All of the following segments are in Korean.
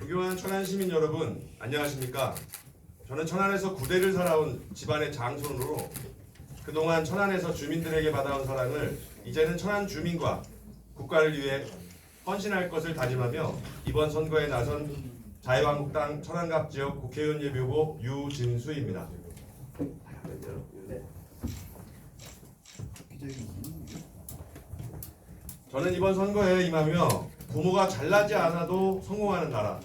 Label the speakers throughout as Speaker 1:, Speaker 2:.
Speaker 1: 존경하는 천안 시민 여러분, 안녕하십니까? 저는 천안에서 9대를 살아온 집안의 장손으로 그동안 천안에서 주민들에게 받아온 사랑을 이제는 천안 주민과 국가를 위해 헌신할 것을 다짐하며 이번 선거에 나선 자유한국당 천안갑 지역 국회의원 예비후보 유진수입니다. 저는 이번 선거에 임하며 부모가 잘나지 않아도 성공하는 나라,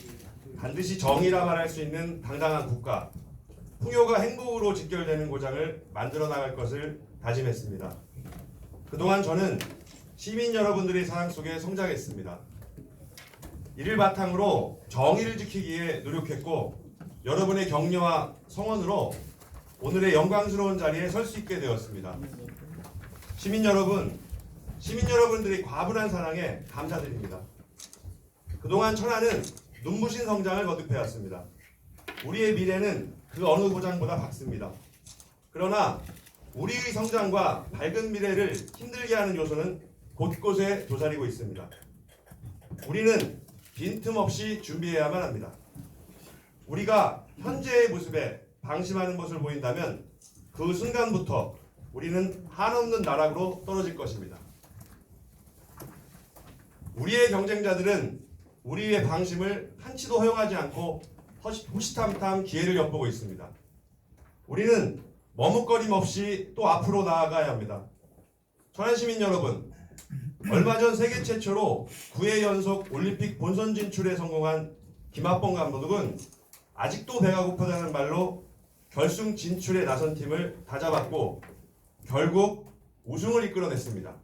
Speaker 1: 반드시 정의라 말할 수 있는 당당한 국가, 풍요가 행복으로 직결되는 고장을 만들어 나갈 것을 다짐했습니다. 그동안 저는 시민 여러분들의 사랑 속에 성장했습니다. 이를 바탕으로 정의를 지키기에 노력했고 여러분의 격려와 성원으로 오늘의 영광스러운 자리에 설 수 있게 되었습니다. 시민 여러분, 시민여러분들의 과분한 사랑에 감사드립니다. 그동안 천안은 눈부신 성장을 거듭해왔습니다. 우리의 미래는 그 어느 고장보다 밝습니다. 그러나 우리의 성장과 밝은 미래를 힘들게 하는 요소는 곳곳에 도사리고 있습니다. 우리는 빈틈없이 준비해야만 합니다. 우리가 현재의 모습에 방심하는 모습을 보인다면 그 순간부터 우리는 한없는 나락으로 떨어질 것입니다. 우리의 경쟁자들은 우리의 방심을 한치도 허용하지 않고 호시탐탐 기회를 엿보고 있습니다. 우리는 머뭇거림 없이 또 앞으로 나아가야 합니다. 천안 시민 여러분, 얼마 전 세계 최초로 9회 연속 올림픽 본선 진출에 성공한 김학범 감독은 아직도 배가 고프다는 말로 결승 진출에 나선 팀을 다잡았고 결국 우승을 이끌어냈습니다.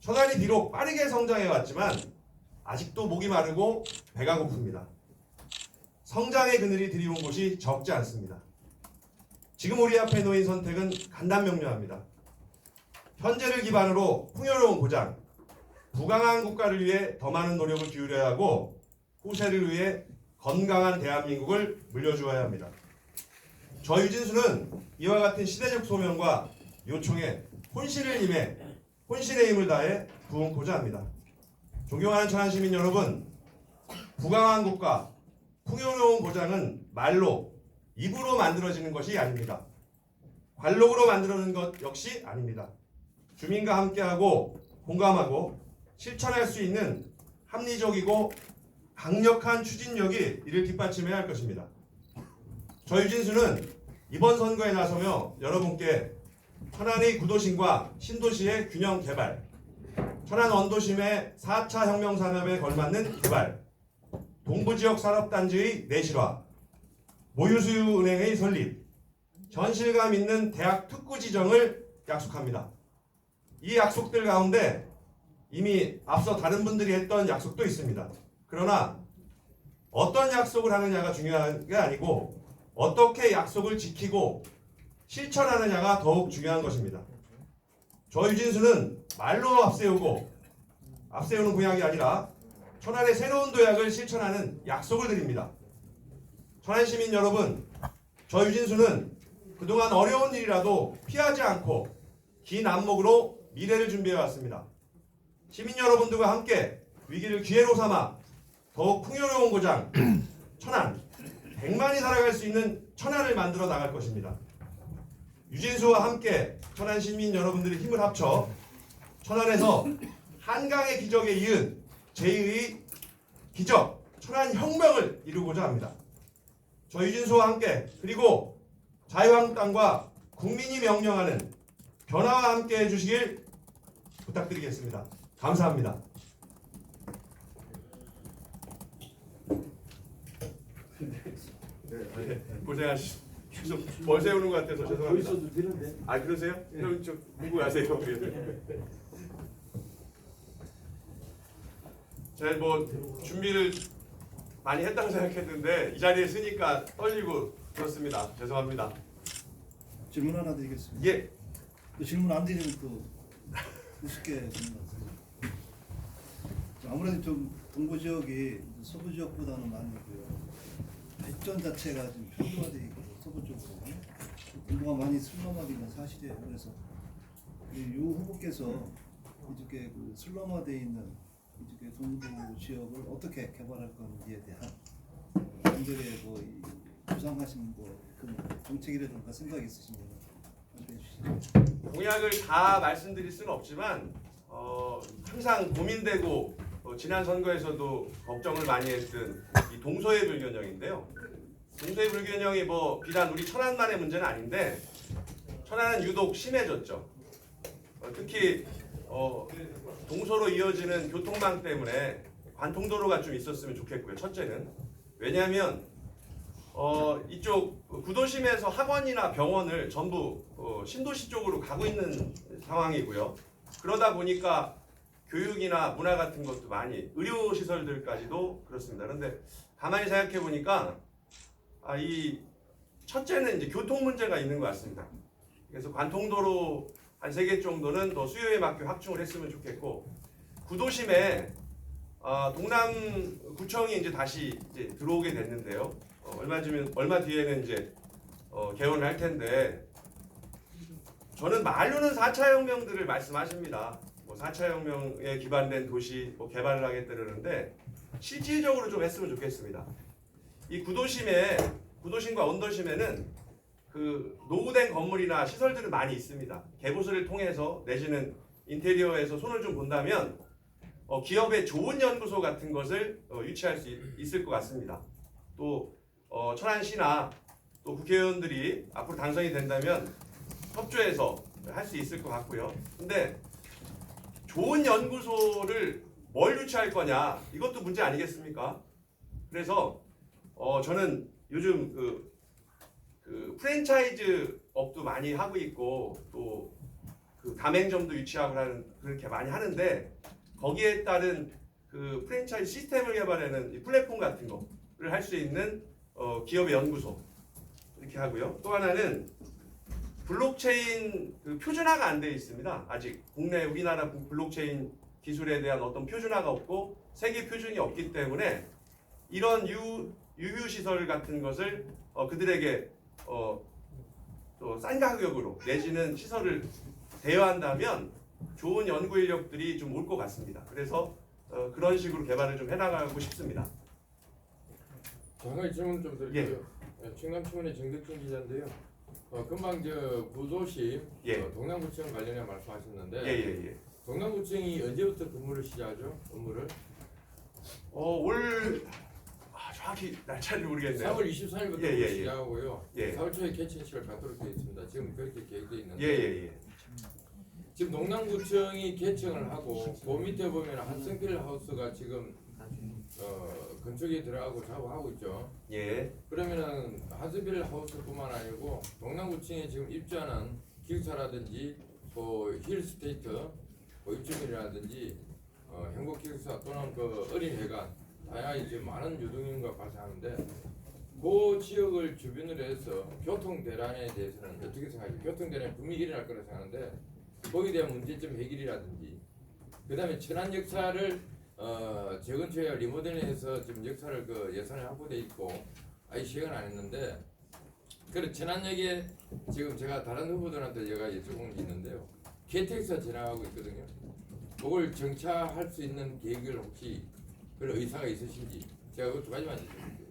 Speaker 1: 천안이 비록 빠르게 성장해왔지만 아직도 목이 마르고 배가 고픕니다. 성장의 그늘이 드리운 곳이 적지 않습니다. 지금 우리 앞에 놓인 선택은 간단명료합니다. 현재를 기반으로 풍요로운 고장, 부강한 국가를 위해 더 많은 노력을 기울여야 하고 후세를 위해 건강한 대한민국을 물려주어야 합니다. 저 유진수는 이와 같은 시대적 소명과 요청에 혼신의 힘을 다해 부응코자 합니다. 존경하는 천안 시민 여러분, 부강한 국가, 풍요로운 고장은 말로, 입으로 만들어지는 것이 아닙니다. 관록으로 만들어지는 것 역시 아닙니다. 주민과 함께하고 공감하고 실천할 수 있는 합리적이고 강력한 추진력이 이를 뒷받침해야 할 것입니다. 저 유진수는 이번 선거에 나서며 여러분께 천안의 구도심과 신도시의 균형 개발, 천안 원도심의 4차 혁명산업에 걸맞는 개발, 동부지역 산업단지의 내실화, 모유수유은행의 설립, 현실감 있는 대학 특구 지정을 약속합니다. 이 약속들 가운데 이미 앞서 다른 분들이 했던 약속도 있습니다. 그러나 어떤 약속을 하느냐가 중요한 게 아니고 어떻게 약속을 지키고 실천하느냐가 더욱 중요한 것입니다. 저 유진수는 말로 앞세우는 공약이 아니라 천안의 새로운 도약을 실천하는 약속을 드립니다. 천안 시민 여러분, 저 유진수는 그동안 어려운 일이라도 피하지 않고 긴 안목으로 미래를 준비해왔습니다. 시민 여러분들과 함께 위기를 기회로 삼아 더욱 풍요로운 고장, 천안, 100만이 살아갈 수 있는 천안을 만들어 나갈 것입니다. 유진수와 함께 천안 시민 여러분들의 힘을 합쳐 천안에서 한강의 기적에 이은 제2의 기적, 천안 혁명을 이루고자 합니다. 저 유진수와 함께 그리고 자유한국당과 국민이 명령하는 변화와 함께 해주시길 부탁드리겠습니다. 감사합니다. 고생하셨습니다. 계속 뭘 세우는 것 같아서 죄송합니다.
Speaker 2: 있어도 되는데.
Speaker 1: 아 그러세요? 그럼 좀 공부하세요. 제가 뭐 준비를 많이 했다고 생각했는데 이 자리에 쓰니까 떨리고 그렇습니다. 죄송합니다.
Speaker 2: 질문 하나 드리겠습니다.
Speaker 1: 예.
Speaker 2: 또 질문 안 드리면 또 우습게 되는 것 같아요. 아무래도 좀 동부 지역이 서부 지역보다는 많이 발전 자체가 좀 평등화되어 있고 서부 쪽으로 인구가 많이 슬럼화되어 있는 사실이에요. 그래서 이 후보께서 이렇게 그 슬럼화되어 있는 이쪽에 동부 지역을 어떻게 개발할 건지에 대한 분들의 이 구상하신 그 정책이라든가 생각이 있으시면 말씀해 주시죠.
Speaker 1: 공약을 다 말씀드릴 수는 없지만 항상 고민되고 지난 선거에서도 걱정을 많이 했던 이 동서의 불균형인데요. 동서의 불균형이 비단 우리 천안만의 문제는 아닌데 천안은 유독 심해졌죠. 특히 동서로 이어지는 교통망 때문에 관통도로가 좀 있었으면 좋겠고요. 첫째는 왜냐하면 이쪽 구도심에서 학원이나 병원을 전부 신도시 쪽으로 가고 있는 상황이고요. 그러다 보니까 교육이나 문화 같은 것도 많이 의료 시설들까지도 그렇습니다. 그런데 가만히 생각해 보니까 이 첫째는 이제 교통 문제가 있는 것 같습니다. 그래서 관통도로 한 3개 정도는 더 수요에 맞게 확충을 했으면 좋겠고 구도심에 동남구청이 이제 다시 이제 들어오게 됐는데요. 얼마 뒤에는 이제 개원을 할 텐데 저는 말로는 4차 혁명들을 말씀하십니다. 4차 혁명에 기반된 도시 개발을 하겠다는데 실질적으로 좀 했으면 좋겠습니다. 이 구도심과 언더심에는 그 노후된 건물이나 시설들은 많이 있습니다. 개보수를 통해서 내지는 인테리어에서 손을 좀 본다면 기업의 좋은 연구소 같은 것을 유치할 수 있을 것 같습니다. 또 천안시나 또 국회의원들이 앞으로 당선이 된다면 협조해서 할 수 있을 것 같고요. 근데 좋은 연구소를 뭘 유치할 거냐 이것도 문제 아니겠습니까? 그래서 저는 요즘 그 프랜차이즈 업도 많이 하고 있고 또 그 가맹점도 유치하고 그렇게 많이 하는데 거기에 따른 그 프랜차이즈 시스템을 개발하는 이 플랫폼 같은 거를 할 수 있는 기업의 연구소 이렇게 하고요. 또 하나는 블록체인 그 표준화가 안 돼 있습니다. 아직 국내 우리나라 블록체인 기술에 대한 어떤 표준화가 없고 세계 표준이 없기 때문에 이런 유휴 시설 같은 것을 그들에게 또 싼 가격으로 내지는 시설을 대여한다면 좋은 연구 인력들이 좀 올 것 같습니다. 그래서 그런 식으로 개발을 좀 해나가고 싶습니다.
Speaker 3: 잠깐 질문 좀 드릴게요. 충남청원의 정덕진 기자인데요. 금방 구도심 동남구청 관련해 말씀하셨는데 동남구청이 언제부터 근무를 시작하죠? 업무를?
Speaker 1: 올 정확히 날짜를 모르겠네요.
Speaker 3: 3월 24일부터 시작하고요.
Speaker 1: 예.
Speaker 3: 4월 초에 개천식을 갖도록 되어 있습니다. 지금 그렇게 계획되어 있는데 지금 동남구청이 개청을 하고 그 밑에 보면 한성필 하우스가 지금 건축에 들어가고 작업하고 있죠.
Speaker 1: 예.
Speaker 3: 그러면은 한성필 하우스뿐만 아니고 동남구청에 지금 입주하는 기숙사라든지 힐스테이트 입주민이라든지 행복기숙사 또는 그 어린회관 다양하게 지금 많은 유동인구가 발생하는데 그 지역을 주변으로 해서 교통 대란에 대해서는 어떻게 생각하세요? 교통 대란이 분명히 일어날 거라고 생각하는데 거기에 대한 문제점 해결이라든지 그 다음에 천안 역사를 재건축에 리모델링해서 지금 역사를 예산이 확보돼 있고 아직 시행은 안 했는데 그래 천안역에 지금 제가 다른 후보들한테 제가 여쭤본 게 있는데요. KTX가 지나가고 있거든요. 그걸 정차할 수 있는 계획을 혹시 그런 의사가 있으신지 제가 그것 두 가지만 여쭤볼게요.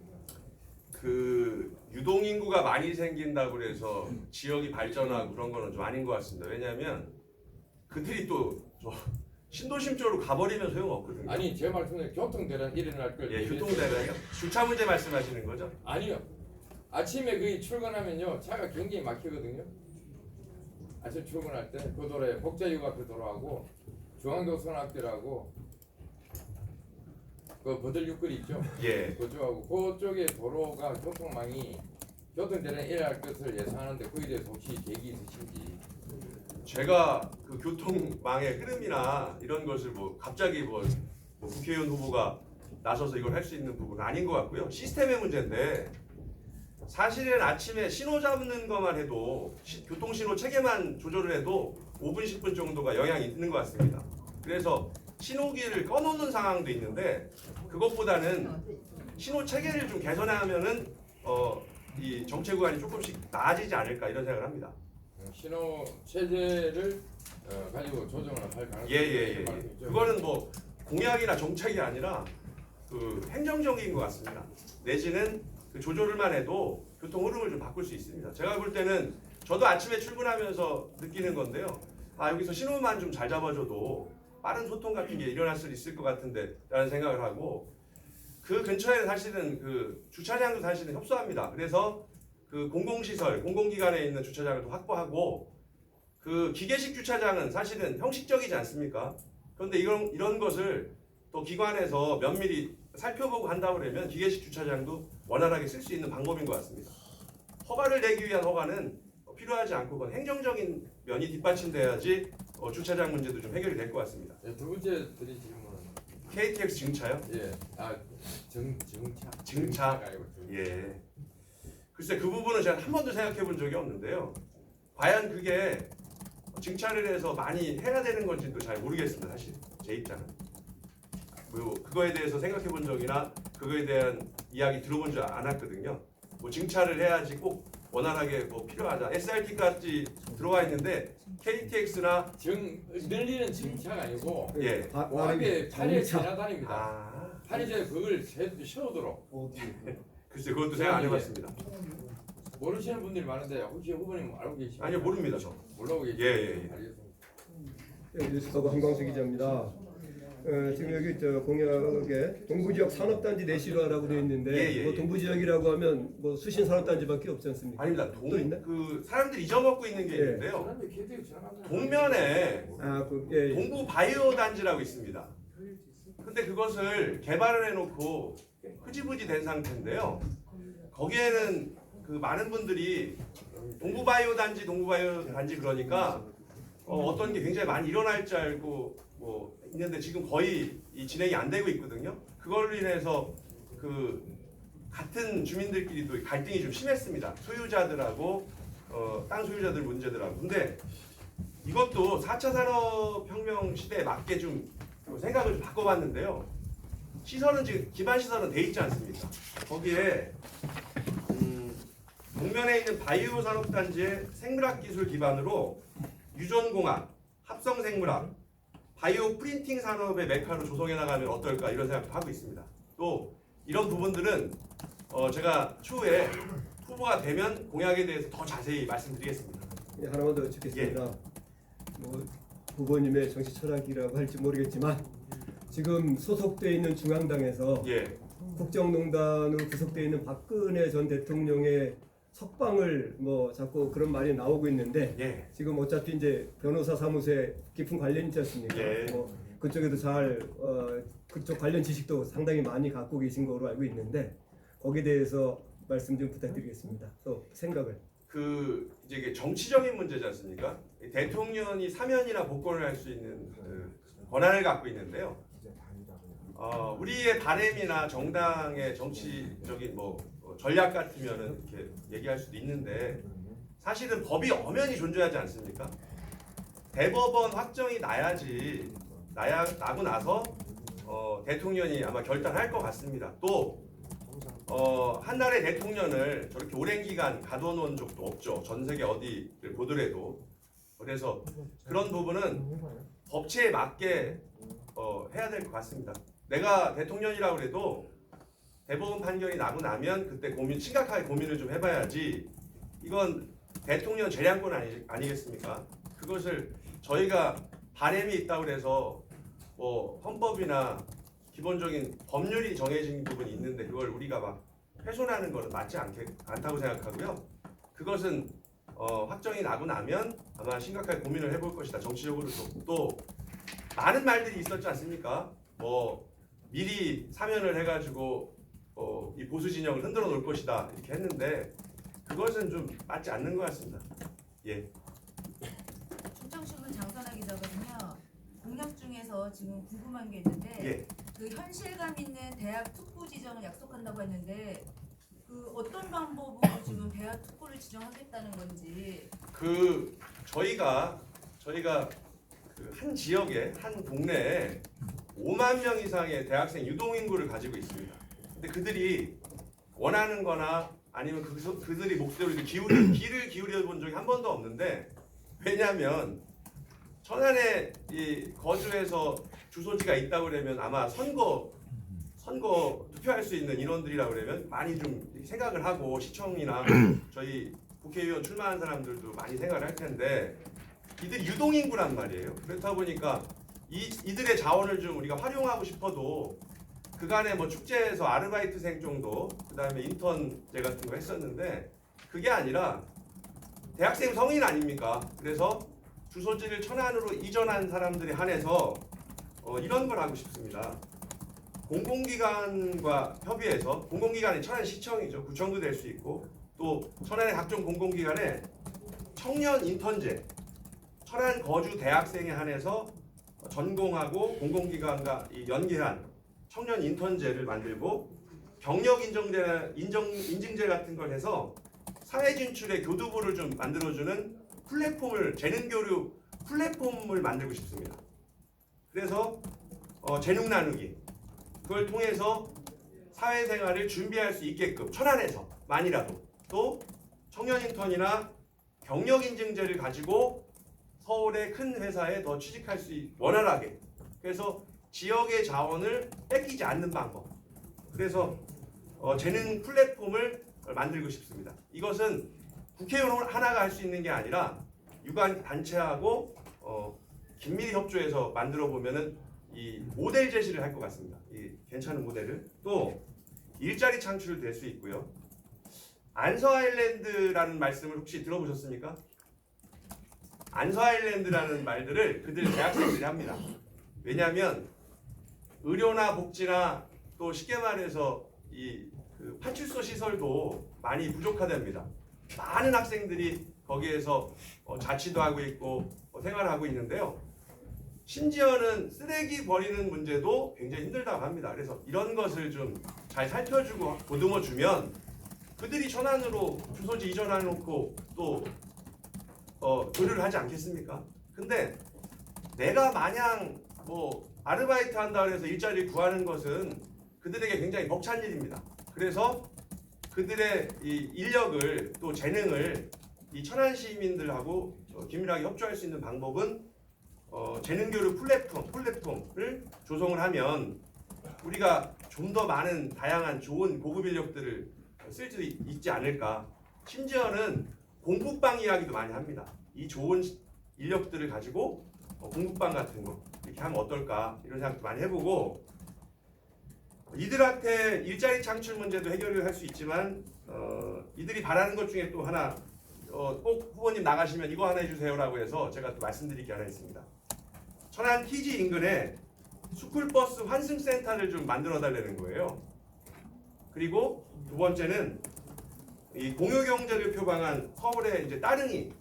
Speaker 1: 그 유동인구가 많이 생긴다고 해서 지역이 발전하고 그런 거는 좀 아닌 것 같습니다. 왜냐하면 그들이 또 신도심 쪽으로 가버리면 소용없거든요.
Speaker 3: 아니 제 말씀은 교통대란 일어날 걸
Speaker 1: 교통대란이요? 주차 문제 말씀하시는 거죠?
Speaker 3: 아니요. 아침에 거기 출근하면요 차가 굉장히 막히거든요. 아침 출근할 때 그 도로에 복자역 앞에 도로하고 중앙도 선악대라고 그 버들 육거리 있죠. 그쪽하고 그쪽에 도로가 교통망이 교통대란이 일어날 것을 예상하는데 거기에 대해서 혹시 계획이 있으신지.
Speaker 1: 제가 그 교통망의 흐름이나 이런 것을 갑자기 국회의원 후보가 나서서 이걸 할 수 있는 부분은 아닌 것 같고요. 시스템의 문제인데 사실은 아침에 신호 잡는 것만 해도 교통신호 체계만 조절을 해도 5분 10분 정도가 영향이 있는 것 같습니다. 그래서 신호기를 꺼놓는 상황도 있는데 그것보다는 신호 체계를 좀 개선하면은 이 정체 구간이 조금씩 나아지지 않을까 이런 생각을 합니다.
Speaker 3: 신호 체제를 가지고 조정을 할 가능성이
Speaker 1: 그거는 공약이나 정책이 아니라 그 행정적인 것 같습니다. 내지는 그 조절을만 해도 교통 흐름을 좀 바꿀 수 있습니다. 제가 볼 때는 저도 아침에 출근하면서 느끼는 건데요. 아, 여기서 신호만 좀 잘 잡아줘도 빠른 소통 같은 게 일어날 수 있을 것 같은데 라는 생각을 하고, 그 근처에는 사실은 그 주차장도 사실은 협소합니다. 그래서 그 공공시설, 공공기관에 있는 주차장을 또 확보하고, 그 기계식 주차장은 사실은 형식적이지 않습니까? 그런데 이런 것을 또 기관에서 면밀히 살펴보고 한다고 그러면 기계식 주차장도 원활하게 쓸 수 있는 방법인 것 같습니다. 허가를 내기 위한 허가는 필요하지 않고 그건 행정적인 면이 뒷받침돼야지 주차장 문제도 좀 해결이 될 것 같습니다.
Speaker 3: 예, 두 번째 드릴 질문은
Speaker 1: KTX 증차요?
Speaker 3: 예, 증차.
Speaker 1: 증차.
Speaker 3: 아니고 증차.
Speaker 1: 예. 글쎄 그 부분은 제가 한 번도 생각해 본 적이 없는데요. 과연 그게 증차를 해서 많이 해야 되는 건지도 잘 모르겠습니다. 사실 제 입장은. 뭐 그거에 대해서 생각해 본 적이나 그거에 대한 이야기 들어본 줄 않았거든요. 뭐 증차를 해야지 꼭 원활하게 뭐 필요하다. SRT까지 들어와 있는데 KTX나
Speaker 3: 늘리는 증차가 아니고
Speaker 1: 예.
Speaker 3: 앞에 팔에 지나다닙니다.
Speaker 1: 아,
Speaker 3: 팔이 이제 그걸 세우도록.
Speaker 2: 어디
Speaker 1: 글쎄 그것도 생각 안 해봤습니다.
Speaker 3: 모르시는 분들이 많은데 혹시 후보님 알고 계시나요?
Speaker 1: 아니요 모릅니다 저.
Speaker 3: 몰라고 계시죠?
Speaker 1: 예.
Speaker 3: 알겠습니다.
Speaker 4: 네, 뉴스타고 한광수 기자입니다. 지금 여기 공약에 동부지역 산업단지 내시로 하라고 되어 있는데
Speaker 1: 예.
Speaker 4: 뭐 동부지역이라고 하면 뭐 수신 산업단지밖에 없지 않습니까?
Speaker 1: 아닙니다.
Speaker 4: 또 있나?
Speaker 1: 그 사람들이 잊어먹고 있는 게
Speaker 4: 예.
Speaker 1: 있는데요.
Speaker 3: 사람들이 KTX 지나가면
Speaker 1: 동면에
Speaker 4: 예.
Speaker 1: 동부 바이오 단지라고 있습니다. 근데 그것을 개발을 해놓고 흐지부지 된 상태인데요. 거기에는 그 많은 분들이 동부 바이오 단지 그러니까 어떤 게 굉장히 많이 일어날 줄 알고 뭐 있는데 지금 거의 이 진행이 안 되고 있거든요. 그걸로 인해서 그 같은 주민들끼리도 갈등이 좀 심했습니다. 소유자들하고 땅 소유자들 문제들하고. 근데 이것도 4차 산업혁명 시대에 맞게 좀 생각을 좀 바꿔봤는데요. 시설은 지금 기반 시설은 돼 있지 않습니까? 거기에 동면에 있는 바이오 산업단지의 생물학 기술 기반으로 유전공학, 합성생물학, 바이오 프린팅 산업의 메카로 조성해 나가면 어떨까 이런 생각도 하고 있습니다. 또 이런 부분들은 제가 추후에 후보가 되면 공약에 대해서 더 자세히 말씀드리겠습니다.
Speaker 4: 예, 하나만 더 짚겠습니다. 뭐 후보님의 정치 철학이라고 할지 모르겠지만 지금 소속돼 있는 중앙당에서
Speaker 1: 예,
Speaker 4: 국정농단으로 구속돼 있는 박근혜 전 대통령의 석방을 뭐 자꾸 그런 말이 나오고 있는데
Speaker 1: 예,
Speaker 4: 지금 어차피 이제 변호사 사무소에 깊은 관련이 있지 않습니까?
Speaker 1: 예.
Speaker 4: 뭐 그쪽에도 잘 그쪽 관련 지식도 상당히 많이 갖고 계신 거로 알고 있는데 거기에 대해서 말씀 좀 부탁드리겠습니다. 또 생각을.
Speaker 1: 그 이제 이게 정치적인 문제지 않습니까? 대통령이 사면이나 복권을 할 수 있는 그 권한을 갖고 있는데요. 우리의 바램이나 정당의 정치적인 뭐 전략 같으면은 이렇게 얘기할 수도 있는데 사실은 법이 엄연히 존재하지 않습니까? 대법원 확정이 나고 나서 대통령이 아마 결단할 것 같습니다. 또 한나라의 대통령을 저렇게 오랜 기간 가둬놓은 적도 없죠. 전 세계 어디를 보더라도. 그래서 그런 부분은 법치에 맞게 해야 될 것 같습니다. 내가 대통령이라고 해도 대법원 판결이 나고 나면 그때 심각하게 고민을 좀 해봐야지. 이건 대통령 재량권 아니겠습니까? 그것을 저희가 바램이 있다고 해서 뭐 헌법이나 기본적인 법률이 정해진 부분이 있는데 그걸 우리가 막 훼손하는 것은 맞지 않다고 생각하고요. 그것은 확정이 나고 나면 아마 심각하게 고민을 해볼 것이다. 정치적으로도. 또 많은 말들이 있었지 않습니까? 뭐 미리 사면을 해가지고 이 보수 진영을 흔들어 놓을 것이다 이렇게 했는데 그것은 좀 맞지 않는 것 같습니다. 예.
Speaker 5: 충청신문 장선아 기자거든요. 공약 중에서 지금 궁금한 게 있는데
Speaker 1: 예.
Speaker 5: 그 현실감 있는 대학 특구 지정을 약속한다고 했는데 그 어떤 방법으로 지금 대학 특구를 지정하겠다는 건지.
Speaker 1: 그 저희가 그 한 지역에 한 동네에 5만 명 이상의 대학생 유동 인구를 가지고 있습니다. 근데 그들이 원하는 거나 아니면 그들이 목소리를 귀를 기울여 본 적이 한 번도 없는데 왜냐하면 천안에 이 거주해서 주소지가 있다고 그러면 아마 선거 투표할 수 있는 인원들이라고 그러면 많이 좀 생각을 하고 시청이나 저희 국회의원 출마한 사람들도 많이 생각을 할 텐데 이들이 유동인구란 말이에요. 그렇다 보니까 이들의 자원을 좀 우리가 활용하고 싶어도 그간에 뭐 축제에서 아르바이트생 정도 그다음에 인턴제 같은 거 했었는데 그게 아니라 대학생 성인 아닙니까? 그래서 주소지를 천안으로 이전한 사람들에 한해서 이런 걸 하고 싶습니다. 공공기관과 협의해서 공공기관이 천안시청이죠. 구청도 될 수 있고 또 천안의 각종 공공기관에 청년 인턴제 천안 거주 대학생에 한해서 전공하고 공공기관과 연계한 청년 인턴제를 만들고 경력 인증제 같은 걸 해서 사회 진출의 교두보를 좀 만들어주는 플랫폼을 재능 교류 플랫폼을 만들고 싶습니다. 그래서 재능 나누기 그걸 통해서 사회생활을 준비할 수 있게끔 천안에서만이라도 또 청년 인턴이나 경력 인증제를 가지고 서울의 큰 회사에 더 취직할 수 원활하게 그래서 지역의 자원을 뺏기지 않는 방법 그래서 재능 플랫폼을 만들고 싶습니다. 이것은 국회의원 하나가 할 수 있는 게 아니라 유관 단체하고 긴밀히 협조해서 만들어 보면은 이 모델 제시를 할 것 같습니다. 이 괜찮은 모델을 또 일자리 창출이 될 수 있고요. 안서 아일랜드라는 말씀을 혹시 들어보셨습니까? 안서 아일랜드라는 말들을 그들 대학생들이 합니다. 왜냐하면 의료나 복지나 또 쉽게 말해서 그 파출소 시설도 많이 부족하답니다. 많은 학생들이 거기에서 자취도 하고 있고 생활하고 있는데요. 심지어는 쓰레기 버리는 문제도 굉장히 힘들다고 합니다. 그래서 이런 것을 좀 잘 살펴주고 보듬어 주면 그들이 천안으로 주소지 이전해놓고 또 교류를 하지 않겠습니까? 근데 내가 마냥 뭐 아르바이트 한다 그래서 일자리를 구하는 것은 그들에게 굉장히 벅찬 일입니다. 그래서 그들의 이 인력을 또 재능을 이 천안 시민들하고 긴밀하게 협조할 수 있는 방법은 재능교류 플랫폼을 조성을 하면 우리가 좀 더 많은 다양한 좋은 고급 인력들을 쓸 수 있지 않을까. 심지어는 공부방 이야기도 많이 합니다. 이 좋은 인력들을 가지고 공부방 같은 거 이렇게 하면 어떨까 이런 생각도 많이 해보고 이들한테 일자리 창출 문제도 해결을 할 수 있지만 이들이 바라는 것 중에 또 하나 꼭 후보님 나가시면 이거 하나 해주세요라고 해서 제가 또 말씀드릴 게 하나 있습니다. 천안 TG 인근에 스쿨버스 환승센터를 좀 만들어 달라는 거예요. 그리고 두 번째는 이 공유경제를 표방한 서울의 이제 따릉이,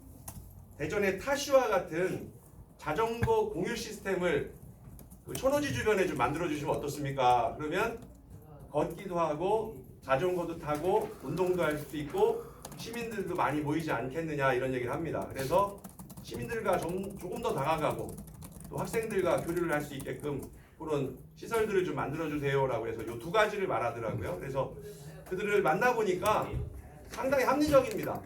Speaker 1: 대전의 타시와 같은 자전거 공유 시스템을 그 천호지 주변에 좀 만들어 주시면 어떻습니까? 그러면 걷기도 하고 자전거도 타고 운동도 할 수도 있고 시민들도 많이 모이지 않겠느냐 이런 얘기를 합니다. 그래서 시민들과 조금 더 다가가고 또 학생들과 교류를 할 수 있게끔 그런 시설들을 좀 만들어 주세요라고 해서 이 두 가지를 말하더라고요. 그래서 그들을 만나보니까 상당히 합리적입니다.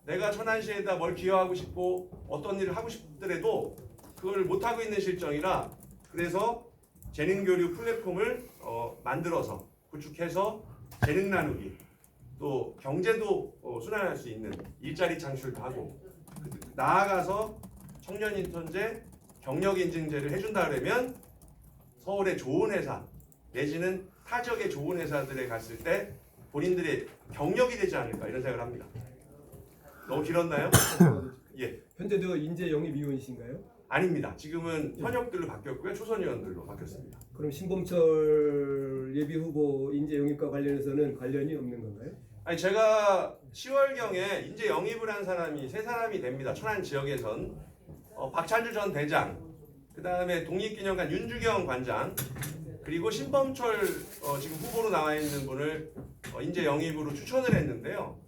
Speaker 1: 내가 천안시에다 뭘 기여하고 싶고 어떤 일을 하고 싶더라도 그걸 못하고 있는 실정이라 그래서 재능교류 플랫폼을 만들어서 구축해서 재능 나누기 또 경제도 순환할 수 있는 일자리 창출도 하고 나아가서 청년 인턴제 경력 인증제를 해준다 그러면 서울의 좋은 회사 내지는 타 지역의 좋은 회사들에 갔을 때 본인들의 경력이 되지 않을까 이런 생각을 합니다. 너무 길었나요? 예.
Speaker 4: 현재도 인재 영입 위원이신가요?
Speaker 1: 아닙니다. 지금은 현역들로 바뀌었고요. 초선 의원들로 바뀌었습니다.
Speaker 4: 그럼 신범철 예비 후보 인재 영입과 관련해서는 관련이 없는 건가요?
Speaker 1: 아니 제가 10월경에 인재 영입을 한 사람이 3사람이 됩니다. 천안 지역에선 박찬주 전 대장, 그 다음에 독립기념관 윤주경 관장, 그리고 신범철 지금 후보로 나와 있는 분을 인재 영입으로 추천을 했는데요.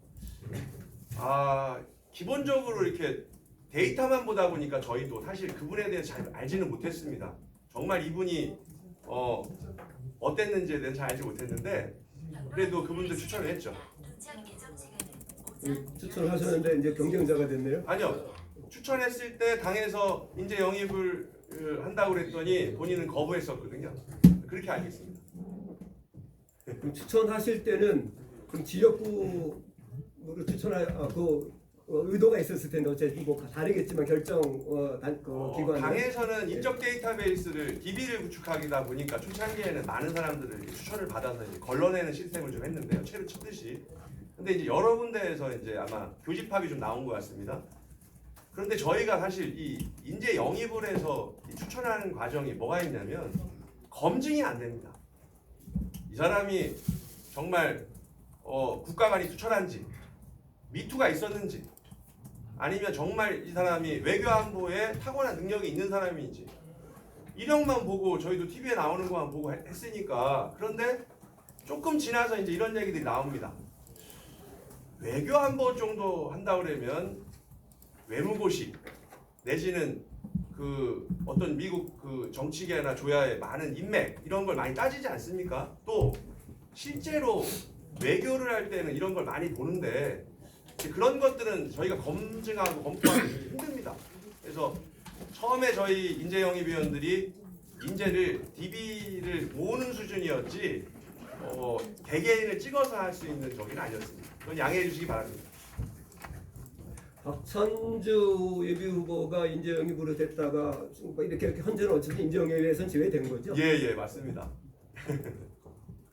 Speaker 1: 기본적으로 이렇게 데이터만 보다 보니까 저희도 사실 그분에 대해서 잘 알지는 못했습니다. 정말 이분이 어땠는지에 대해서 잘 알지 못했는데 그래도 그분들 추천을 했죠.
Speaker 4: 추천을 하셨는데 이제 경쟁자가 됐네요.
Speaker 1: 아니요. 추천했을 때 당에서 인재 영입을 한다고 그랬더니 본인은 거부했었거든요. 그렇게 알고 있습니다.
Speaker 4: 그럼 추천하실 때는 그럼 지역구로 추천할 의도가 있었을 텐데 어쨌든 뭐 다르겠지만 결정 기관
Speaker 1: 당에서는 인적 데이터베이스를 DB를 구축하기다 보니까 초창기에는 많은 사람들을 추천을 받아서 이제 걸러내는 시스템을 좀 했는데요. 채를 치듯이. 근데 이제 여러 군데에서 이제 아마 교집합이 좀 나온 것 같습니다. 그런데 저희가 사실 이 인재 영입을 해서 이 추천하는 과정이 뭐가 있냐면 검증이 안 됩니다. 이 사람이 정말 국가관이 추천한지 미투가 있었는지 아니면 정말 이 사람이 외교안보에 탁월한 능력이 있는 사람인지 이력만 보고 저희도 TV에 나오는 것만 보고 했으니까. 그런데 조금 지나서 이제 이런 얘기들이 나옵니다. 외교안보 정도 한다 그러면 외무고시 내지는 그 어떤 미국 그 정치계나 조야의 많은 인맥 이런 걸 많이 따지지 않습니까? 또 실제로 외교를 할 때는 이런 걸 많이 보는데 그런 것들은 저희가 검증하고 검토하기 힘듭니다. 그래서 처음에 저희 인재영입위원들이 인재를 DB를 모으는 수준이었지 개개인을 찍어서 할 수 있는 저기는 아니었습니다. 그건 양해해 주시기 바랍니다.
Speaker 4: 박찬주 예비 후보가 인재 영입으로 됐다가 이렇게 현재는 어차피 인재 영입에선 제외된 거죠?
Speaker 1: 예, 맞습니다.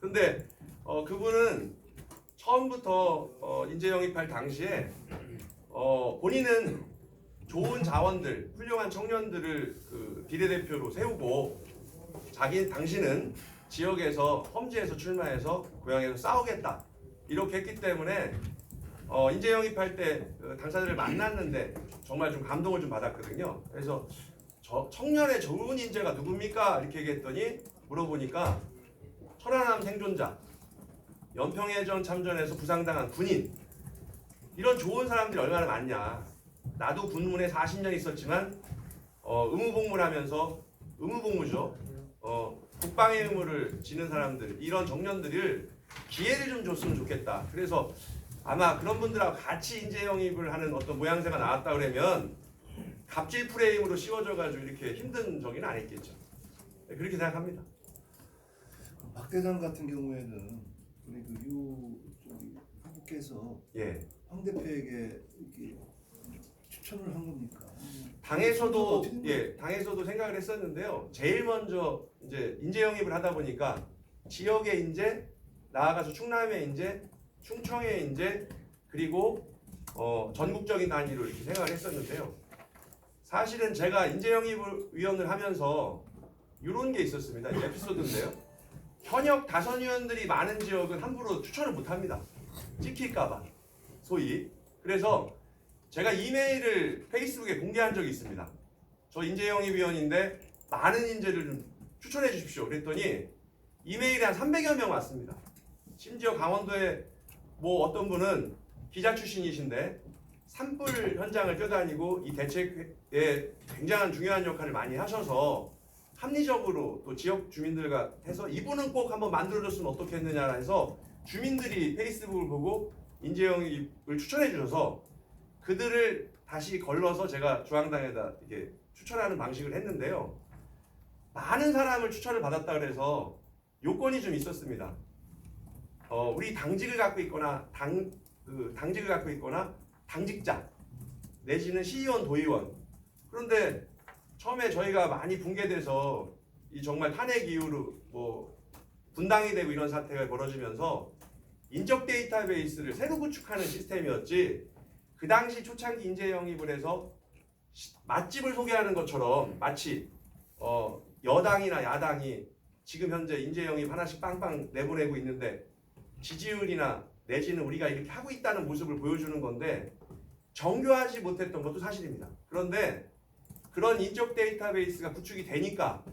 Speaker 1: 근데 그분은 처음부터 인재 영입할 당시에 본인은 좋은 자원들, 훌륭한 청년들을 그 비례대표로 세우고 당신은 지역에서 험지에서 출마해서 고향에서 싸우겠다 이렇게 했기 때문에 인재 영입할 때 당사자를 만났는데 정말 좀 감동을 좀 받았거든요. 그래서 청년의 좋은 인재가 누굽니까? 이렇게 얘기했더니 물어보니까 천안함 생존자, 연평해전 참전에서 부상당한 군인 이런 좋은 사람들이 얼마나 많냐. 나도 군문에 40년 있었지만 의무복무를 하면서 의무복무죠. 국방의 의무를 지는 사람들 이런 청년들을 기회를 좀 줬으면 좋겠다. 그래서 아마 그런 분들하고 같이 인재 영입을 하는 어떤 모양새가 나왔다 그러면 갑질 프레임으로 씌워져가지고 이렇게 힘든 적이는 아니겠죠. 그렇게 생각합니다.
Speaker 2: 박 대장 같은 경우에는 우리 후보께서
Speaker 1: 예.
Speaker 2: 황 대표에게 이렇게 추천을 한 겁니까?
Speaker 1: 당에서도 생각을 했었는데요. 제일 먼저 이제 인재 영입을 하다 보니까 지역의 인재, 나아가서 충남의 인재, 충청의 인재, 그리고 전국적인 단위로 이렇게 생각을 했었는데요. 사실은 제가 인재 영입위원을 하면서 이런 게 있었습니다. 에피소드인데요. 현역 다선위원들이 많은 지역은 함부로 추천을 못합니다. 찍힐까봐 소위. 그래서 제가 이메일을 페이스북에 공개한 적이 있습니다. 저 인재영입위원인데 많은 인재를 좀 추천해 주십시오. 그랬더니 이메일이 한 300여 명 왔습니다. 심지어 강원도에 뭐 어떤 분은 기자 출신이신데 산불 현장을 뛰어다니고 이 대책에 굉장한 중요한 역할을 많이 하셔서 합리적으로 또 지역 주민들과 해서 이분은 꼭 한번 만들어줬으면 어떻겠느냐 해서 주민들이 페이스북을 보고 인재영입을 추천해 주셔서 그들을 다시 걸러서 제가 중앙당에다 이렇게 추천하는 방식을 했는데요. 많은 사람을 추천을 받았다 그래서 요건이 좀 있었습니다. 우리 당직을 갖고 있거나 당직을 갖고 있거나 당직자 내지는 시의원, 도의원. 그런데 처음에 저희가 많이 붕괴돼서 이 정말 탄핵 이후로 뭐 분당이 되고 이런 사태가 벌어지면서 인적 데이터베이스를 새로 구축하는 시스템이었지 그 당시 초창기 인재 영입을 해서 맛집을 소개하는 것처럼 마치 여당이나 야당이 지금 현재 인재 영입 하나씩 빵빵 내보내고 있는데 지지율이나 내지는 우리가 이렇게 하고 있다는 모습을 보여주는 건데 정교하지 못했던 것도 사실입니다. 그런데 그런 인적 데이터베이스가 구축이 되니까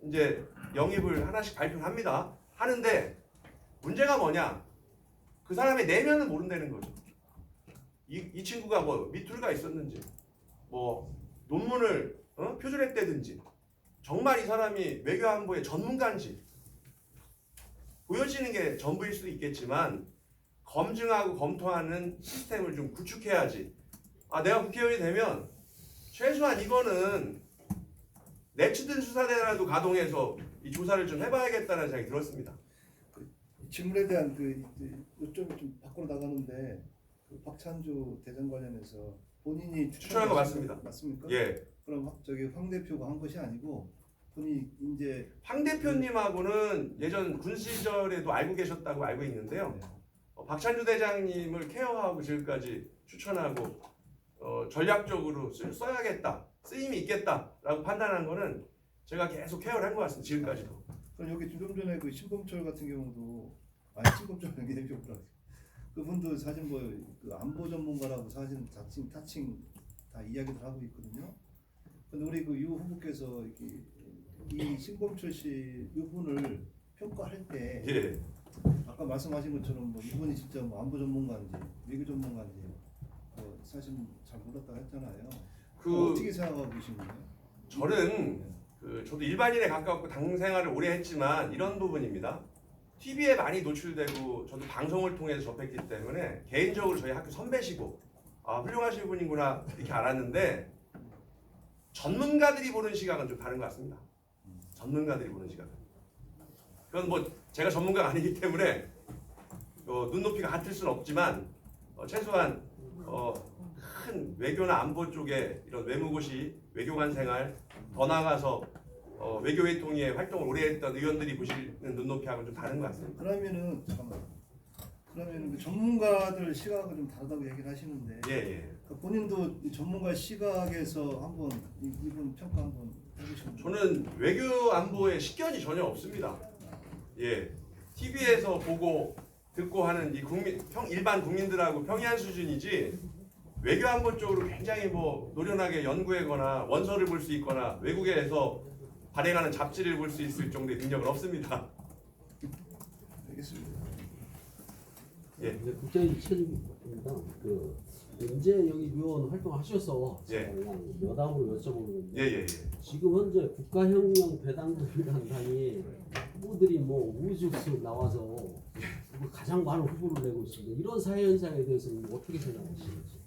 Speaker 1: 이제 영입을 하나씩 발표를 합니다. 하는데 문제가 뭐냐? 그 사람의 내면은 모른다는 거죠. 이 친구가 뭐 미툴가 있었는지, 뭐 논문을 표절했다든지, 정말 이 사람이 외교안보의 전문가인지 보여지는 게 전부일 수도 있겠지만 검증하고 검토하는 시스템을 좀 구축해야지. 내가 국회의원이 되면 최소한 이거는 내추든 수사대라도 가동해서 이 조사를 좀 해봐야겠다는 생각이 들었습니다.
Speaker 2: 질문에 대한 요점이 좀 밖으로 나가는데 그 박찬주 대전 관련해서 본인이
Speaker 1: 추천한 거 맞습니다.
Speaker 2: 맞습니까?
Speaker 1: 예,
Speaker 2: 그럼 저기 황 대표가 한 것이 아니고 본인이 이제
Speaker 1: 황 대표님하고는 예전 군 시절에도 알고 계셨다고 알고 있는데요. 박찬주 대장님을 케어하고 지금까지 추천하고 전략적으로 써야겠다, 쓰임이 있겠다라고 판단한 거는 제가 계속 케어를 한 것 같습니다. 지금까지도.
Speaker 2: 그럼 여기 좀 전에 그 신범철 같은 경우도 신범철 연기대표라 그분도 사실 그 안보 전문가라고 사실 타칭 다 이야기를 하고 있거든요. 근데 우리 그 유 후보께서 이 신범철 씨 이분을 평가할 때
Speaker 1: 예.
Speaker 2: 아까 말씀하신 것처럼 뭐 이분이 진짜 뭐 안보 전문가인지 외교 전문가인지 사실 잘 몰랐다고 했잖아요. 어떻게 생각하고 계신 거예요?
Speaker 1: 저는 저도 일반인에 가깝고 당 생활을 오래 했지만 이런 부분입니다. TV에 많이 노출되고 저도 방송을 통해서 접했기 때문에 개인적으로 저희 학교 선배시고 훌륭하신 분이구나 이렇게 알았는데 전문가들이 보는 시각은 좀 다른 것 같습니다. 전문가들이 보는 시각은. 그건 뭐 제가 전문가가 아니기 때문에 눈높이가 같을 수는 없지만 최소한 큰 외교나 안보 쪽에 이런 외무고시, 외교관 생활 더 나아가서 외교회 통해 활동을 오래 했던 의원들이 보시는 눈높이하고는 좀 다른 것 같습니다.
Speaker 2: 그러면은 그 전문가들 시각은 좀 다르다고 얘기를 하시는데
Speaker 1: 예.
Speaker 2: 그 본인도 이 전문가 시각에서 한번 이분 평가 한번 해주시면.
Speaker 1: 저는 외교 안보에 식견이 전혀 없습니다. 예. TV에서 보고 듣고 하는 이 일반 국민들하고 평이한 수준이지 외교 안보 쪽으로 굉장히 뭐 노련하게 연구하거나 원서를 볼 수 있거나 외국에서 발행하는 잡지를 볼 수 있을 정도의 능력은 없습니다.
Speaker 2: 알겠습니다.
Speaker 1: 예.
Speaker 6: 국장님 최입니다. 언제 여기 의원 활동하셔서
Speaker 1: 예.
Speaker 6: 그냥 여담으로 여쭤보는 건데
Speaker 1: 예.
Speaker 6: 지금 현재 국가혁명 배당금이라는 당이 후보들이 뭐 우후죽순 나와서 가장 많은 후보를 내고 있습니다. 이런 사회 현상에 대해서는 어떻게 생각하시는지?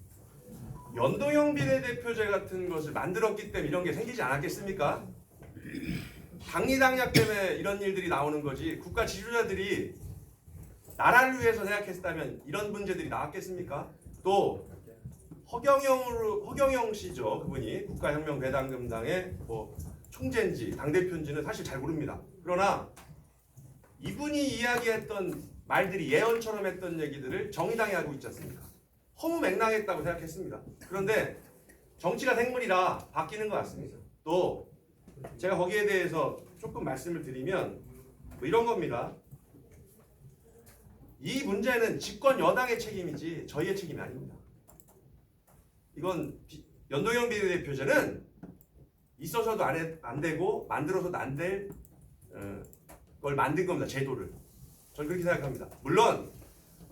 Speaker 1: 연동형 비례대표제 같은 것을 만들었기 때문에 이런 게 생기지 않았겠습니까? 당리당략 때문에 이런 일들이 나오는 거지 국가 지도자들이 나라를 위해서 생각했다면 이런 문제들이 나왔겠습니까? 또 허경영 씨죠. 그분이 국가혁명 배당금당의 뭐 총재인지 당대표인지는 사실 잘 모릅니다. 그러나 이분이 이야기했던 말들이 예언처럼 했던 얘기들을 정의당이 하고 있지 않습니까? 허무맹랑했다고 생각했습니다. 그런데 정치가 생물이라 바뀌는 것 같습니다. 또 제가 거기에 대해서 조금 말씀을 드리면 뭐 이런 겁니다. 이 문제는 집권 여당의 책임이지 저희의 책임이 아닙니다. 이건 연동형 비례대표제는 있어서도 안 되고 만들어서도 안 될 걸 만든 겁니다. 제도를. 저는 그렇게 생각합니다. 물론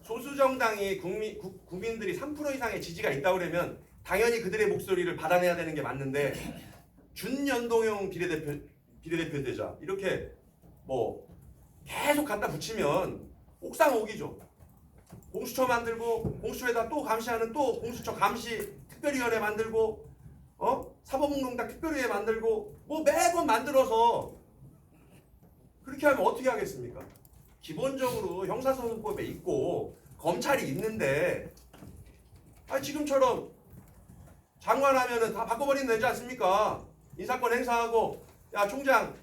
Speaker 1: 소수 정당이 국민들이 3% 이상의 지지가 있다고 그러면 당연히 그들의 목소리를 받아내야 되는 게 맞는데 준연동형 비례대표제자 이렇게 뭐 계속 갖다 붙이면 옥상옥이죠. 공수처 만들고 공수처에다 또 감시하는 또 공수처 감시 특별위원회 만들고 사법농단 특별위원회 만들고 뭐 매번 만들어서 그렇게 하면 어떻게 하겠습니까? 기본적으로 형사소송법에 있고 검찰이 있는데 지금처럼 장관하면은 다 바꿔버리면 되지 않습니까? 인사권 행사하고 야 총장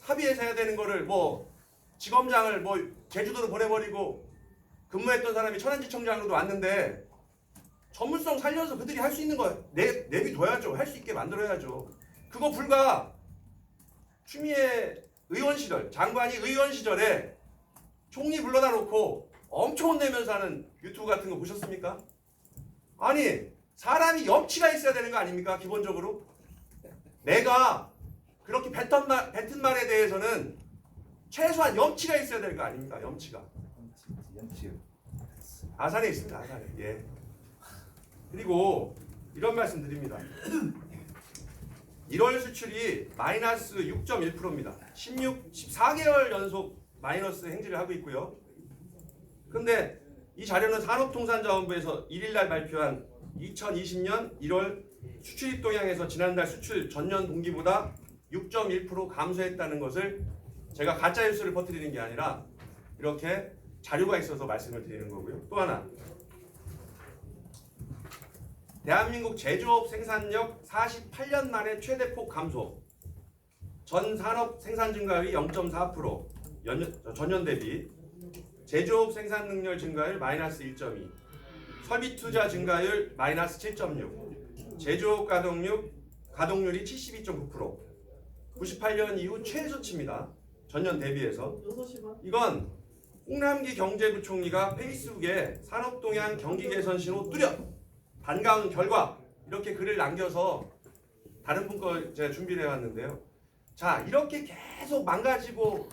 Speaker 1: 합의해서 해야 되는 거를 뭐 지검장을 뭐 제주도로 보내버리고 근무했던 사람이 천안지청장으로도 왔는데 전문성 살려서 그들이 할 수 있는 거 내비둬야죠. 할 수 있게 만들어야죠. 그거 불과 추미애 의원 시절 장관이 의원 시절에 총리 불러다 놓고 엄청 혼내면서 하는 유튜브 같은 거 보셨습니까? 아니 사람이 염치가 있어야 되는 거 아닙니까? 기본적으로 내가 그렇게 뱉은 말에 대해서는 최소한 염치가 있어야 될 거 아닙니까? 염치가.
Speaker 2: 염치요.
Speaker 1: 아산에 있습니다. 아산에. 예. 그리고 이런 말씀 드립니다. 1월 수출이 마이너스 6.1%입니다. 14개월 연속 마이너스 행진을 하고 있고요. 근데 이 자료는 산업통상자원부에서 1일 날 발표한 2020년 1월 수출입 동향에서 지난달 수출 전년 동기보다 6.1% 감소했다는 것을 제가 가짜 뉴스를 퍼뜨리는 게 아니라 이렇게 자료가 있어서 말씀을 드리는 거고요. 또 하나, 대한민국 제조업 생산력 48년 만에 최대폭 감소. 전 산업 생산 증가율이 0.4%, 전년 대비. 제조업 생산 능률 증가율 마이너스 1.2, 설비 투자 증가율 마이너스 7.6, 제조업 가동률이 72.9%, 98년 이후 최저치입니다. 전년 대비해서. 이건 홍남기 경제부총리가 페이스북에 산업동향 경기 개선 신호 뚜렷 반가운 결과 이렇게 글을 남겨서 다른 분 거 제가 준비를 해왔는데요. 자, 이렇게 계속 망가지고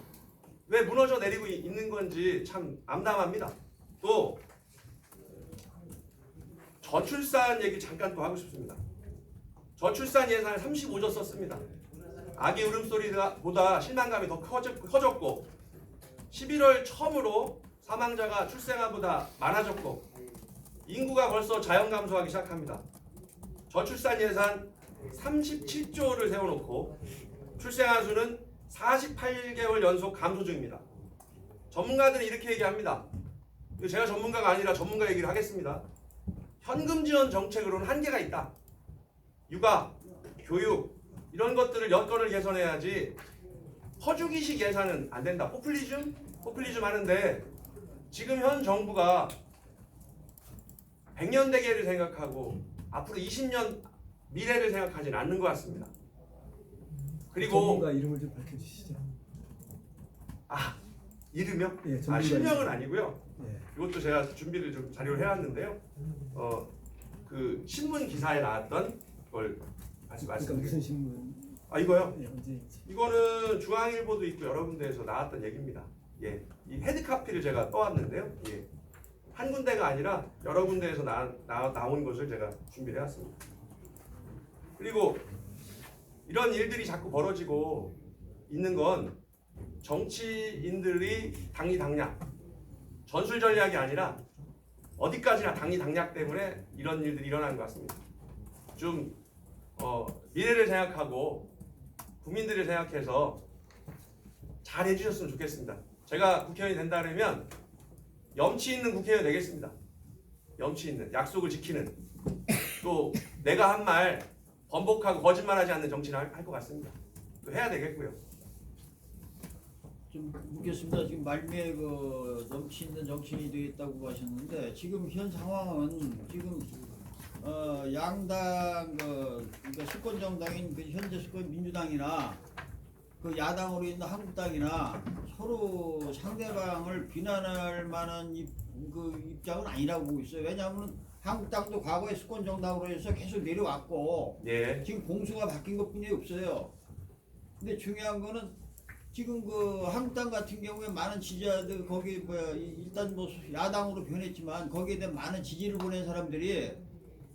Speaker 1: 왜 무너져 내리고 있는 건지 참 암담합니다. 또 저출산 얘기 잠깐 또 하고 싶습니다. 저출산 예산을 35조 썼습니다. 아기 울음소리보다 실망감이 더 커졌고 11월 처음으로 사망자가 출생아보다 많아졌고 인구가 벌써 자연 감소하기 시작합니다. 저출산 예산 37조를 세워놓고 출생아 수는 48개월 연속 감소 중입니다. 전문가들은 이렇게 얘기합니다. 제가 전문가가 아니라 전문가 얘기를 하겠습니다. 현금 지원 정책으로는 한계가 있다. 육아, 교육 이런 것들을 여건을 개선해야지 퍼주기식 예산은 안 된다. 포퓰리즘 하는데 지금 현 정부가 100년 대계를 생각하고 앞으로 20년 미래를 생각하지는 않는 것 같습니다. 그리고
Speaker 4: 전문가 이름을 좀 밝혀주시죠.
Speaker 1: 이름이요?
Speaker 4: 예, 전문가
Speaker 1: 실명은
Speaker 4: 이름.
Speaker 1: 아니고요.
Speaker 4: 예.
Speaker 1: 이것도 제가 준비를 좀 자료를 해왔는데요. 그 신문 기사에 나왔던 걸 다시
Speaker 4: 그러니까
Speaker 1: 말씀드릴게요.
Speaker 4: 무슨 신문?
Speaker 1: 이거요?
Speaker 4: 예, 언제인지.
Speaker 1: 이거는 중앙일보도 있고 여러 군데에서 나왔던 얘기입니다. 예, 이 헤드카피를 제가 떠왔는데요. 예, 한 군데가 아니라 여러 군데에서 나온 것을 제가 준비를 해왔습니다. 그리고 이런 일들이 자꾸 벌어지고 있는 건 정치인들이 당리당략, 전술 전략이 아니라 어디까지나 당리당략 때문에 이런 일들이 일어나는 것 같습니다. 좀 미래를 생각하고 국민들을 생각해서 잘 해주셨으면 좋겠습니다. 제가 국회의원이 된다면 염치 있는 국회의원 되겠습니다. 염치 있는, 약속을 지키는, 또 내가 한 말 번복하고 거짓말하지 않는 정치를 할 것 같습니다. 또 해야 되겠고요.
Speaker 7: 좀 묻겠습니다. 지금 말미에 그 넘치 있는 정치인이 되겠다고 하셨는데 지금 현 상황은 지금 양당 그러니까 수권 정당인 그 현재 수권 민주당이나 그 야당으로 있는 한국당이나 서로 상대방을 비난할 만한 그 입장은 아니라고 보고 있어요. 왜냐하면 한국당도 과거에 수권 정당으로 해서 계속 내려왔고
Speaker 1: 예.
Speaker 7: 지금 공수가 바뀐 것뿐이 없어요. 근데 중요한 거는 지금 그 한국당 같은 경우에 많은 지지자들 거기 일단 뭐 야당으로 변했지만 거기에 대한 많은 지지를 보낸 사람들이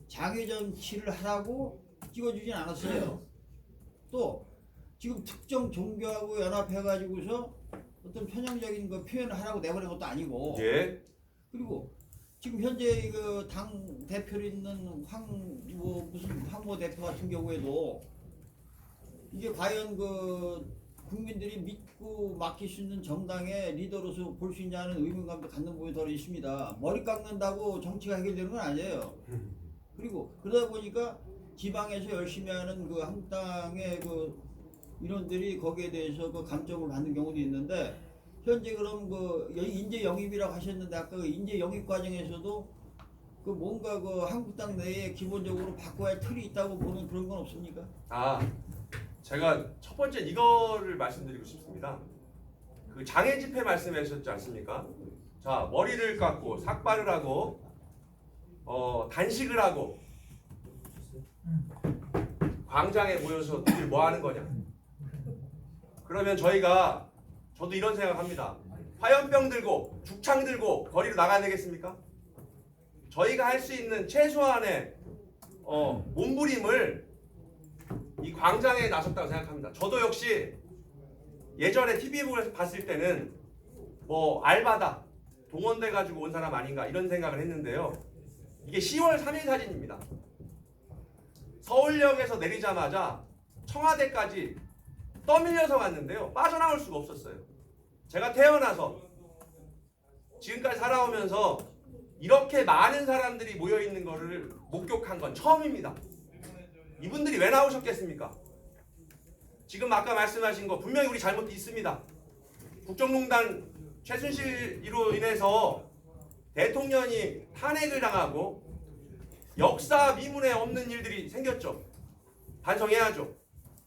Speaker 7: 장애 정치를 하라고 찍어주진 않았어요. 또 지금 특정 종교하고 연합해가지고서 어떤 편향적인 그 표현을 하라고 내보낸 것도 아니고.
Speaker 1: 예.
Speaker 7: 그리고 지금 현재 그 당 대표로 있는 무슨 황모 대표 같은 경우에도 이게 과연 그 국민들이 믿고 맡길 수 있는 정당의 리더로서 볼 수 있냐는 의문감도 갖는 부분이 더 있습니다. 머리 깎는다고 정치가 해결되는 건 아니에요. 그리고 그러다 보니까 지방에서 열심히 하는 그 한국당의 그 인원들이 거기에 대해서 그 감점을 받는 경우도 있는데 현재 그럼 그 인재 영입이라고 하셨는데 아까 그 인재 영입 과정에서도 그 뭔가 그 한국당 내에 기본적으로 바꿔야 할 틀이 있다고 보는 그런 건 없습니까?
Speaker 1: 제가 첫 번째 이거를 말씀드리고 싶습니다. 그 장애 집회 말씀하셨지 않습니까? 자, 머리를 깎고 삭발을 하고 단식을 하고 광장에 모여서 늘 뭐 하는 거냐? 그러면 저도 이런 생각합니다. 화염병 들고 죽창 들고 거리로 나가야 되겠습니까? 저희가 할 수 있는 최소한의 몸부림을 이 광장에 나섰다고 생각합니다. 저도 역시 예전에 TV를 봤을 때는 뭐 알바다, 동원돼 가지고 온 사람 아닌가 이런 생각을 했는데요. 이게 10월 3일 사진입니다. 서울역에서 내리자마자 청와대까지 떠밀려서 갔는데요. 빠져나올 수가 없었어요. 제가 태어나서 지금까지 살아오면서 이렇게 많은 사람들이 모여 있는 거를 목격한 건 처음입니다. 이분들이 왜 나오셨겠습니까? 지금 아까 말씀하신 거 분명히 우리 잘못이 있습니다. 국정농단 최순실로 인해서 대통령이 탄핵을 당하고 역사 미문에 없는 일들이 생겼죠. 반성해야죠.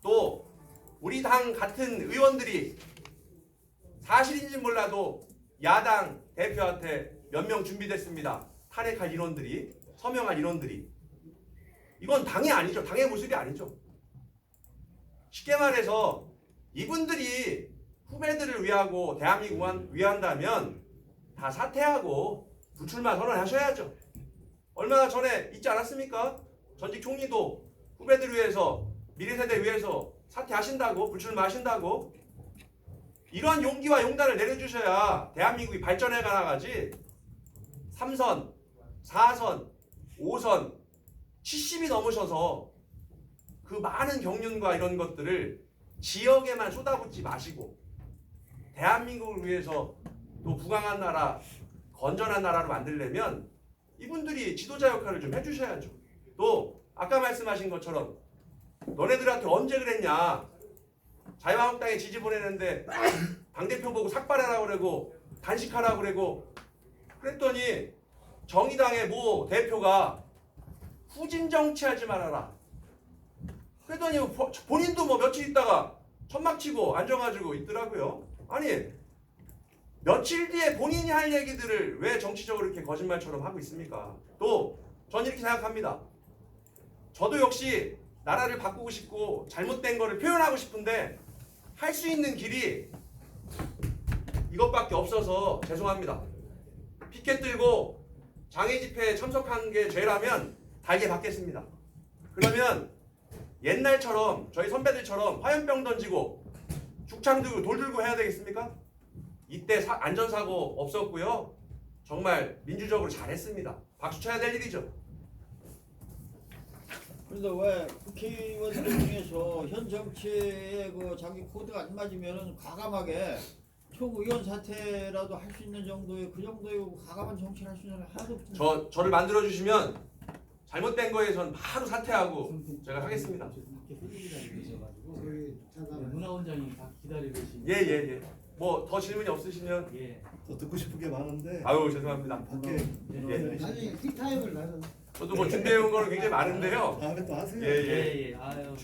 Speaker 1: 또 우리 당 같은 의원들이 사실인지 몰라도 야당 대표한테 몇 명 준비됐습니다. 탄핵할 인원들이, 서명할 인원들이. 이건 당이 아니죠. 당의 모습이 아니죠. 쉽게 말해서 이분들이 후배들을 위하고 대한민국을 위한다면 다 사퇴하고 불출마 선언하셔야죠. 얼마 전에 있지 않았습니까? 전직 총리도 후배들을 위해서, 미래 세대 위해서 사퇴하신다고, 불출마하신다고. 이러한 용기와 용단을 내려주셔야 대한민국이 발전해 나가지. 3선, 4선, 5선, 70이 넘으셔서 그 많은 경륜과 이런 것들을 지역에만 쏟아붓지 마시고 대한민국을 위해서 또 부강한 나라, 건전한 나라로 만들려면 이분들이 지도자 역할을 좀 해주셔야죠. 또 아까 말씀하신 것처럼 너네들한테 언제 그랬냐. 자유한국당에 지지 보내는데 당대표 보고 삭발하라고 그러고 단식하라고 그러고 그랬더니 정의당의 모 대표가 후진 정치하지 말아라. 그랬더니 본인도 뭐 며칠 있다가 천막 치고 앉아가지고 있더라고요. 아니 며칠 뒤에 본인이 할 얘기들을 왜 정치적으로 이렇게 거짓말처럼 하고 있습니까? 또 전 이렇게 생각합니다. 저도 역시 나라를 바꾸고 싶고 잘못된 거를 표현하고 싶은데 할 수 있는 길이 이것밖에 없어서 죄송합니다. 피켓 들고 장애 집회에 참석한 게 죄라면 달게 받겠습니다. 그러면 옛날처럼 저희 선배들처럼 화염병 던지고 죽창 들고 돌 들고 해야 되겠습니까? 이때 안전사고 없었고요. 정말 민주적으로 잘했습니다. 박수 쳐야 될 일이죠.
Speaker 7: 그런데 왜 국회의원들 중에서 현 정치에 그 자기 코드가 안 맞으면 과감하게 초의원 사퇴라도 할 수 있는 정도의 그 정도의 과감한 정치를 할 수 있는 사람이 하나도 없습니다.
Speaker 1: 저를 만들어 주시면 잘못된 거에 전 바로 사퇴하고 제가 하겠습니다.
Speaker 8: 문화원장이 다 기다리고 계십니다.
Speaker 1: 예. 뭐 더 질문이 없으시면
Speaker 8: 예.
Speaker 2: 더 듣고 싶은 게 많은데
Speaker 1: 아유 죄송합니다.
Speaker 2: 밖에
Speaker 8: 나중에 티타임을 나는.
Speaker 1: 저도 뭐 준비해 온 거는 굉장히 많은데요.
Speaker 2: 다음에 또 하세요.
Speaker 1: 예.
Speaker 8: 예. 아유.